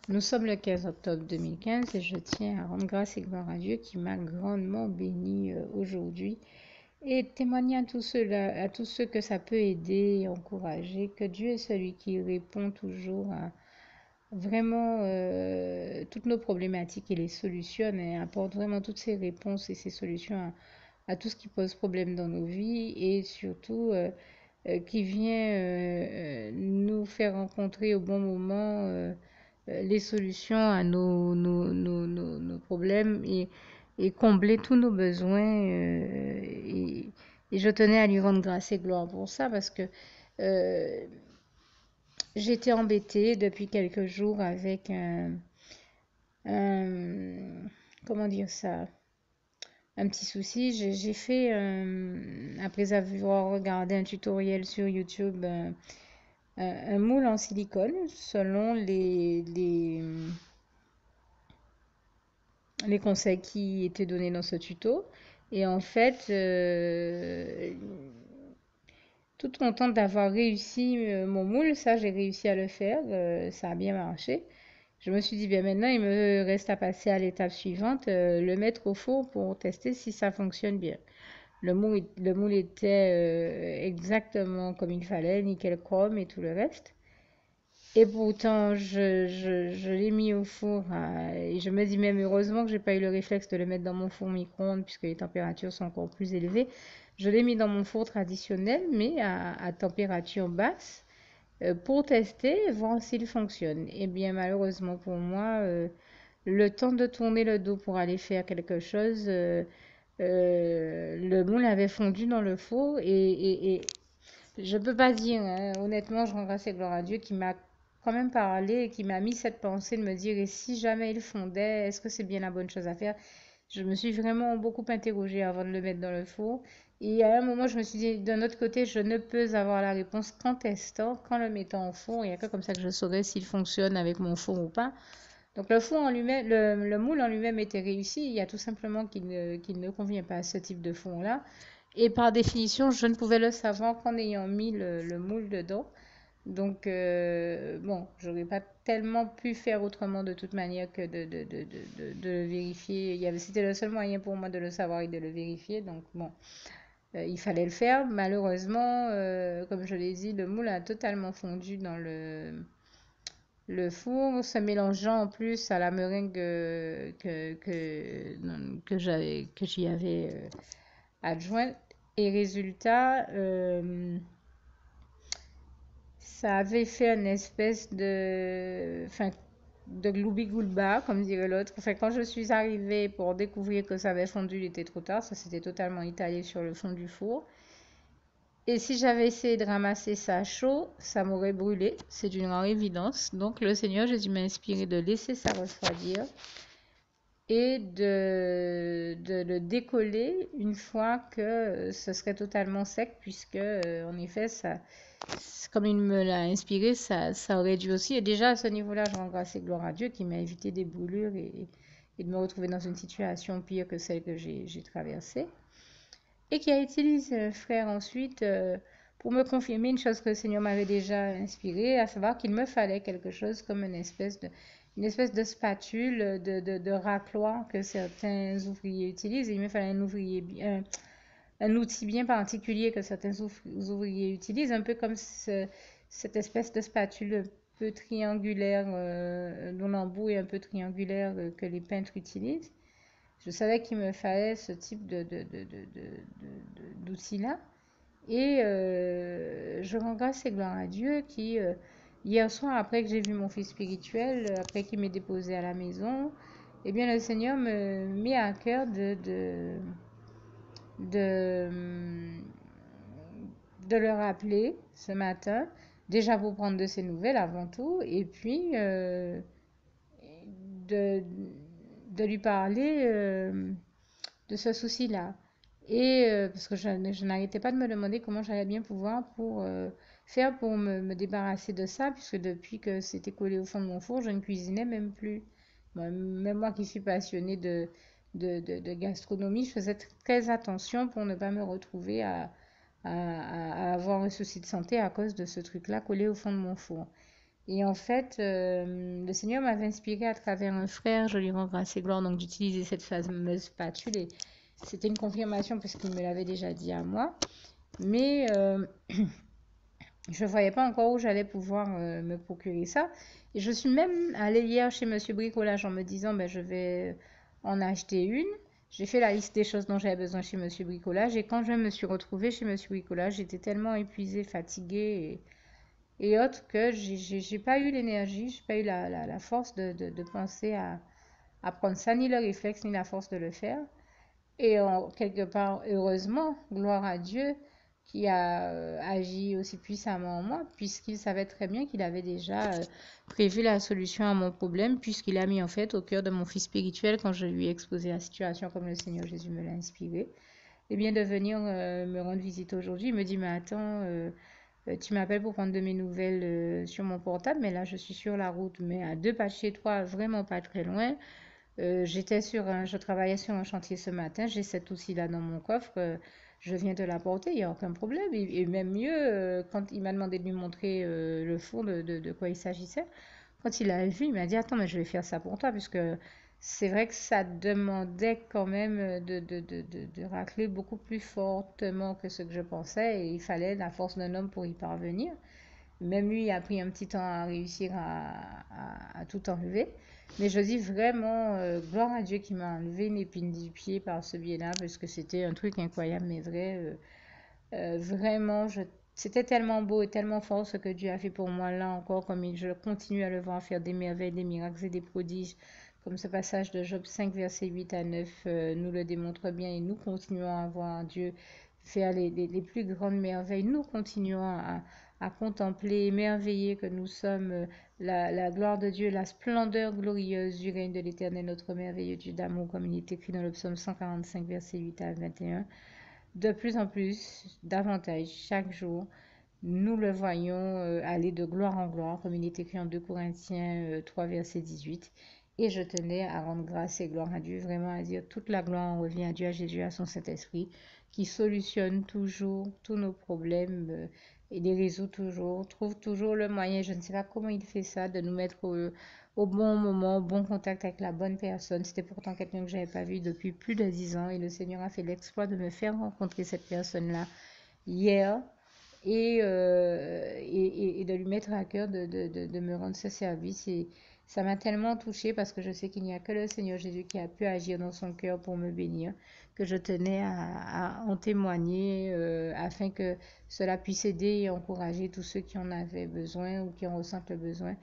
Nous sommes le 15 octobre 2015 et je tiens à rendre grâce et gloire à Dieu qui m'a grandement béni aujourd'hui et témoigner à tous ceux que ça peut aider et encourager, que Dieu est celui qui répond toujours à vraiment toutes nos problématiques et les solutionne et apporte vraiment toutes ces réponses et ces solutions à tout ce qui pose problème dans nos vies et surtout qui vient nous faire rencontrer au bon moment les solutions à nos problèmes et combler tous nos besoins. Et je tenais à lui rendre grâce et gloire pour ça parce que euh, j'étais embêtée depuis quelques jours avec comment dire ça, un petit souci. J'ai fait, après avoir regardé un tutoriel sur YouTube, un moule en silicone selon les conseils qui étaient donnés dans ce tuto. Et en fait, tout content d'avoir réussi mon moule, ça j'ai réussi à le faire, ça a bien marché. Je me suis dit, bien maintenant, il me reste à passer à l'étape suivante, le mettre au four pour tester si ça fonctionne bien. Le moule était exactement comme il fallait, nickel chrome et tout le reste. Et pourtant, je l'ai mis au four et je me dis même heureusement que j'ai pas eu le réflexe de le mettre dans mon four micro-ondes puisque les températures sont encore plus élevées. Je l'ai mis dans mon four traditionnel mais à température basse pour tester, voir s'il fonctionne. Et bien malheureusement pour moi, le temps de tourner le dos pour aller faire quelque chose, le moule avait fondu dans le four et je peux pas dire, hein, honnêtement, je rends grâce et gloire à Dieu qui m'a quand même parlé et qui m'a mis cette pensée de me dire, et si jamais il fondait, est-ce que c'est bien la bonne chose à faire? Je me suis vraiment beaucoup interrogée avant de le mettre dans le four. Et à un moment, je me suis dit, d'un autre côté, je ne peux avoir la réponse qu'en testant, qu'en le mettant au four. Il n'y a que comme ça que je saurais s'il fonctionne avec mon four ou pas. Donc le four en lui-même, le moule en lui-même était réussi. Il y a tout simplement qu'il ne convient pas à ce type de four-là. Et par définition, je ne pouvais le savoir qu'en ayant mis le moule dedans. Donc, bon, j'aurais pas tellement pu faire autrement de toute manière que de le vérifier. C'était le seul moyen pour moi de le savoir et de le vérifier. Donc, bon, il fallait le faire. Malheureusement, comme je l'ai dit, le moule a totalement fondu dans le four, se mélangeant en plus à la meringue que j'y avais adjointe. Et résultat, ça avait fait une espèce enfin, de gloubi-goulba, comme dirait l'autre. Enfin, quand je suis arrivée pour découvrir que ça avait fondu, il était trop tard. Ça s'était totalement étalé sur le fond du four. Et si j'avais essayé de ramasser ça chaud, ça m'aurait brûlé. C'est d'une grande évidence. Donc, le Seigneur Jésus m'a inspiré de laisser ça refroidir et de le décoller une fois que ce serait totalement sec, puisque, en effet, ça, comme il me l'a inspiré, ça aurait dû aussi. Et déjà, à ce niveau-là, je rends grâce et gloire à Dieu qui m'a évité des brûlures et de me retrouver dans une situation pire que celle que j'ai traversée. Et qui a utilisé frère ensuite pour me confirmer une chose que le Seigneur m'avait déjà inspirée, à savoir qu'il me fallait quelque chose comme une espèce de spatule, de racloir que certains ouvriers utilisent. Et il me fallait un outil bien particulier que certains ouvriers utilisent, un peu comme cette espèce de spatule un peu triangulaire, dont l'embout est un peu triangulaire que les peintres utilisent. Je savais qu'il me fallait ce type d'outil-là. Et je rends grâce et gloire à Dieu qui, hier soir, après que j'ai vu mon fils spirituel, après qu'il m'ait déposé à la maison, eh bien, le Seigneur me met à cœur de, de le rappeler ce matin, déjà pour prendre de ses nouvelles avant tout, et puis de, de lui parler de ce souci-là. Et parce que je n'arrêtais pas de me demander comment j'allais bien pouvoir faire pour me débarrasser de ça, puisque depuis que c'était collé au fond de mon four, je ne cuisinais même plus. Même moi qui suis passionnée de gastronomie, je faisais très attention pour ne pas me retrouver à avoir un souci de santé à cause de ce truc-là collé au fond de mon four. Et en fait, le Seigneur m'avait inspiré à travers un frère, je lui rends grâce et gloire, donc d'utiliser cette fameuse spatule. Et c'était une confirmation parce qu'il me l'avait déjà dit à moi. Mais je ne voyais pas encore où j'allais pouvoir me procurer ça. Et je suis même allée hier chez Monsieur Bricolage en me disant, ben, je vais en acheter une. J'ai fait la liste des choses dont j'avais besoin chez Monsieur Bricolage. Et quand je me suis retrouvée chez Monsieur Bricolage, j'étais tellement épuisée, fatiguée et autres que j'ai pas eu l'énergie, j'ai pas eu la force de penser à prendre ça, ni le réflexe, ni la force de le faire. Et quelque part, heureusement, gloire à Dieu qui a agi aussi puissamment en moi, puisqu'il savait très bien qu'il avait déjà prévu la solution à mon problème, puisqu'il a mis en fait au cœur de mon fils spirituel, quand je lui ai exposé la situation comme le Seigneur Jésus me l'a inspiré, et bien de venir me rendre visite aujourd'hui. Il me dit, mais attends, tu m'appelles pour prendre de mes nouvelles sur mon portable, mais là je suis sur la route, mais à 2 pas de chez toi, vraiment pas très loin. Je travaillais sur un chantier ce matin, j'ai cet outil-là dans mon coffre, je viens de l'apporter, il n'y a aucun problème. Et même mieux, quand il m'a demandé de lui montrer le fond de quoi il s'agissait, quand il a vu, il m'a dit, attends, mais je vais faire ça pour toi, puisque c'est vrai que ça demandait quand même de racler beaucoup plus fortement que ce que je pensais, et il fallait la force d'un homme pour y parvenir. Même lui a pris un petit temps à réussir à tout enlever. Mais je dis vraiment, gloire à Dieu qui m'a enlevé une épine du pied par ce biais-là, parce que c'était un truc incroyable, mais vrai. Vraiment, c'était tellement beau et tellement fort ce que Dieu a fait pour moi là encore, je continue à le voir faire des merveilles, des miracles et des prodiges, comme ce passage de Job 5, versets 8 à 9 nous le démontre bien, et nous continuons à voir Dieu faire les plus grandes merveilles. Nous continuons à contempler, émerveiller que nous sommes la gloire de Dieu, la splendeur glorieuse du règne de l'Éternel, notre merveilleux Dieu d'amour, comme il est écrit dans le psaume 145, versets 8 à 21. De plus en plus, davantage, chaque jour, nous le voyons aller de gloire en gloire, comme il est écrit en 2 Corinthiens 3, verset 18. Et je tenais à rendre grâce et gloire à Dieu, vraiment à dire toute la gloire en revient à Dieu, à Jésus, à son Saint-Esprit, qui solutionne toujours tous nos problèmes et les résout toujours, trouve toujours le moyen, je ne sais pas comment il fait ça, de nous mettre au bon moment, au bon contact avec la bonne personne. C'était pourtant quelqu'un que je n'avais pas vu depuis plus de 10 ans, et le Seigneur a fait l'exploit de me faire rencontrer cette personne-là hier, et de lui mettre à cœur de me rendre ce service. Et ça m'a tellement touchée, parce que je sais qu'il n'y a que le Seigneur Jésus qui a pu agir dans son cœur pour me bénir, que je tenais à en témoigner, afin que cela puisse aider et encourager tous ceux qui en avaient besoin ou qui en ressentent le besoin,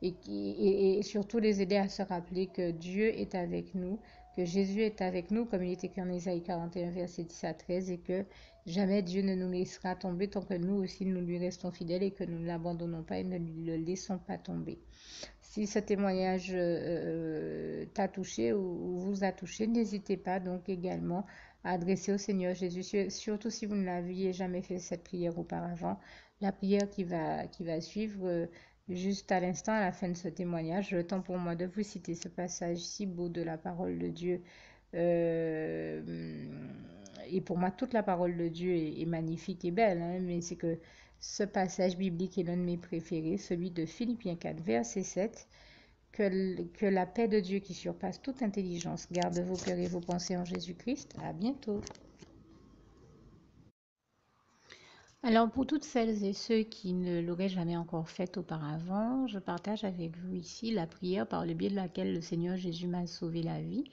et surtout les aider à se rappeler que Dieu est avec nous, que Jésus est avec nous, comme il est écrit en Ésaïe 41, verset 10 à 13, et que jamais Dieu ne nous laissera tomber tant que nous aussi nous lui restons fidèles, et que nous ne l'abandonnons pas et ne le laissons pas tomber. Si ce témoignage t'a touché ou vous a touché, n'hésitez pas donc également à adresser au Seigneur Jésus, surtout si vous ne l'aviez jamais fait cette prière auparavant. La prière qui va suivre juste à l'instant, à la fin de ce témoignage, le temps pour moi de vous citer ce passage si beau de la parole de Dieu. Euh, et pour moi, toute la parole de Dieu est magnifique et belle, hein, mais c'est que ce passage biblique est l'un de mes préférés, celui de Philippiens 4, verset 7. Que la paix de Dieu qui surpasse toute intelligence garde vos cœurs et vos pensées en Jésus-Christ. À bientôt. Alors, pour toutes celles et ceux qui ne l'auraient jamais encore fait auparavant, je partage avec vous ici la prière par le biais de laquelle le Seigneur Jésus m'a sauvé la vie,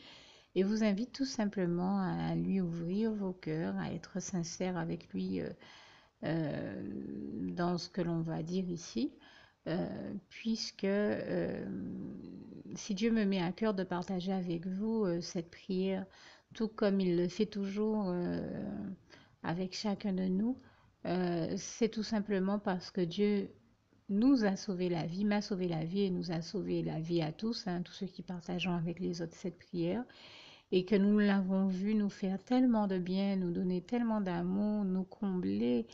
et vous invite tout simplement à lui ouvrir vos cœurs, à être sincère avec lui dans ce que l'on va dire ici, puisque si Dieu me met à cœur de partager avec vous cette prière, tout comme il le fait toujours avec chacun de nous, c'est tout simplement parce que Dieu nous a sauvé la vie, m'a sauvé la vie et nous a sauvé la vie à tous, hein, tous ceux qui partageons avec les autres cette prière, et que nous l'avons vu nous faire tellement de bien, nous donner tellement d'amour, nous combler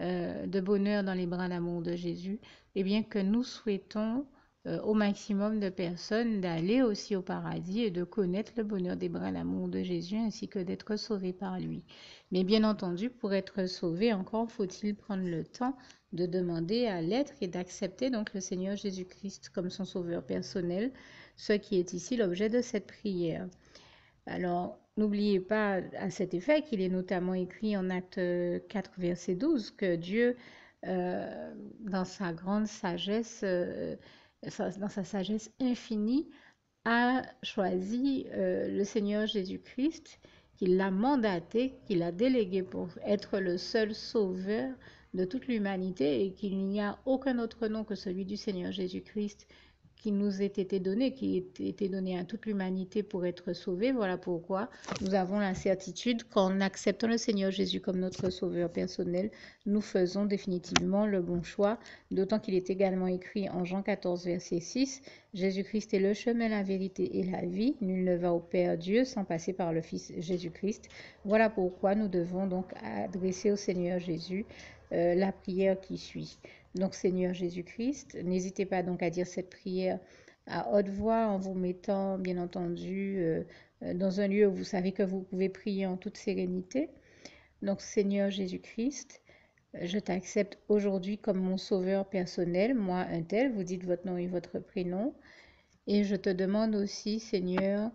de bonheur dans les bras d'amour de Jésus, et bien que nous souhaitons au maximum de personnes d'aller aussi au paradis et de connaître le bonheur des bras d'amour de Jésus, ainsi que d'être sauvés par lui. Mais bien entendu, pour être sauvé, encore faut-il prendre le temps de demander à l'être et d'accepter donc le Seigneur Jésus-Christ comme son sauveur personnel, ce qui est ici l'objet de cette prière. Alors, n'oubliez pas à cet effet qu'il est notamment écrit en Acte 4, verset 12, que Dieu, dans sa grande sagesse, dans sa sagesse infinie, a choisi le Seigneur Jésus-Christ, qu'il l'a mandaté, qu'il a délégué pour être le seul sauveur de toute l'humanité et qu'il n'y a aucun autre nom que celui du Seigneur Jésus-Christ qui nous ait été donné, qui ait été donné à toute l'humanité pour être sauvé. Voilà pourquoi nous avons la certitude qu'en acceptant le Seigneur Jésus comme notre sauveur personnel, nous faisons définitivement le bon choix, d'autant qu'il est également écrit en Jean 14, verset 6, Jésus-Christ est le chemin, la vérité et la vie. Nul ne va au Père Dieu sans passer par le Fils Jésus-Christ. Voilà pourquoi nous devons donc adresser au Seigneur Jésus la prière qui suit. Donc Seigneur Jésus-Christ, n'hésitez pas donc à dire cette prière à haute voix en vous mettant bien entendu dans un lieu où vous savez que vous pouvez prier en toute sérénité. Donc Seigneur Jésus-Christ, je t'accepte aujourd'hui comme mon sauveur personnel, moi un tel, vous dites votre nom et votre prénom. Et je te demande aussi, Seigneur,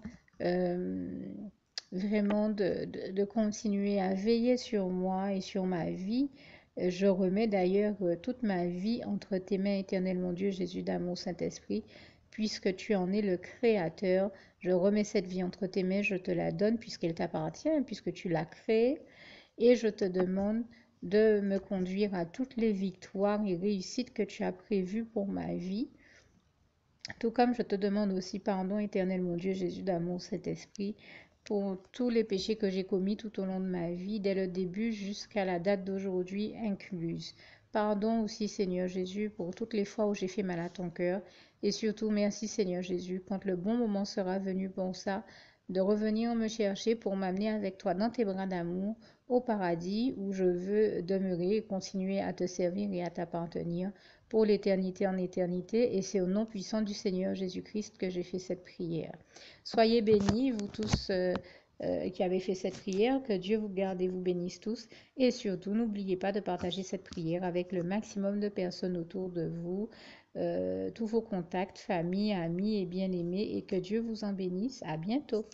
vraiment de continuer à veiller sur moi et sur ma vie. Je remets d'ailleurs toute ma vie entre tes mains, éternel mon Dieu, Jésus d'amour, Saint-Esprit, puisque tu en es le Créateur. Je remets cette vie entre tes mains, je te la donne puisqu'elle t'appartient, puisque tu l'as créée. Et je te demande de me conduire à toutes les victoires et réussites que tu as prévues pour ma vie. Tout comme je te demande aussi pardon, éternel mon Dieu, Jésus d'amour, Saint-Esprit, pour tous les péchés que j'ai commis tout au long de ma vie, dès le début jusqu'à la date d'aujourd'hui incluse. Pardon aussi, Seigneur Jésus, pour toutes les fois où j'ai fait mal à ton cœur. Et surtout, merci, Seigneur Jésus, quand le bon moment sera venu pour ça, de revenir me chercher pour m'amener avec toi dans tes bras d'amour au paradis où je veux demeurer et continuer à te servir et à t'appartenir pour l'éternité en éternité. Et c'est au nom puissant du Seigneur Jésus-Christ que j'ai fait cette prière. Soyez bénis, vous tous qui avez fait cette prière, que Dieu vous garde et vous bénisse tous. Et surtout, n'oubliez pas de partager cette prière avec le maximum de personnes autour de vous, tous vos contacts, famille, amis et bien-aimés, et que Dieu vous en bénisse. À bientôt.